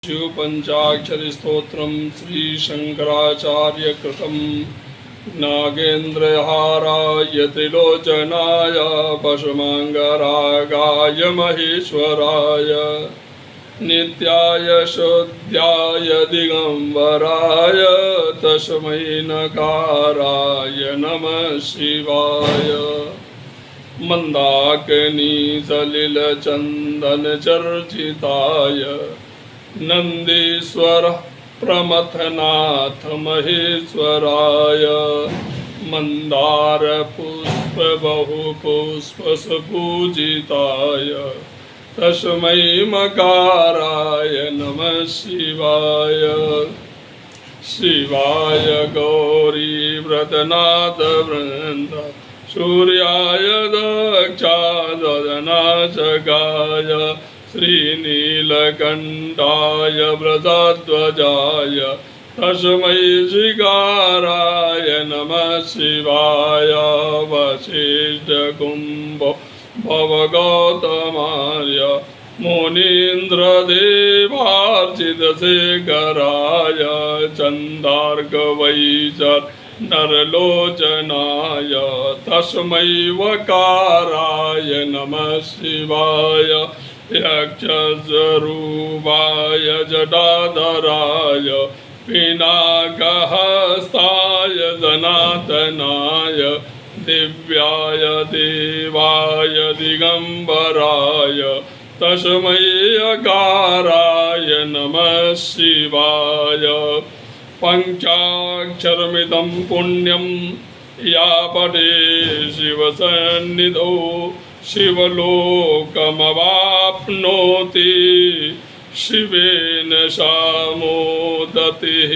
शिव पंचाक्षरी स्तोत्रम श्री शंकराचार्य कृतम नागेन्द्रहाराय त्रिलोचनाय पशुमांगरागाय महेश्वराय नित्याय शुद्ध्याय दिगंबराय तस्मै नकाराय नमः शिवाय मंदाकिनी सलिल चंदन चर्चिताय नंदीश्वर प्रमथनाथ महेश्वराय मंदार पुष्प बहुपुष्प पूजिताय तस्मै मकाराय नमः शिवाय शिवाय गौरी व्रतनाथ वृंद सूर्याय दक्षादनाशकाय श्रीनीलकण्ठाय व्रतध्वजाय तस्मै श्रीकाराय नमः शिवाय वसिष्ठकुम्भ भवगौतमाय मुनीन्द्रदेवार्चितशेखराय चन्दार्कवैचर नरलोचनाय तस्मै वकाराय नमः शिवाय यक्षस्वरूपाय जटाधराय पिनाकहस्ताय सनातनाय दिव्याय देवाय दिगंबराय तस्मै अकाराय नमः शिवाय पंचाक्षरमिदं पुण्यं या पठे शिवसन्निधौ शिवलोकमवाप्नोति शिवेन सामोदतिः।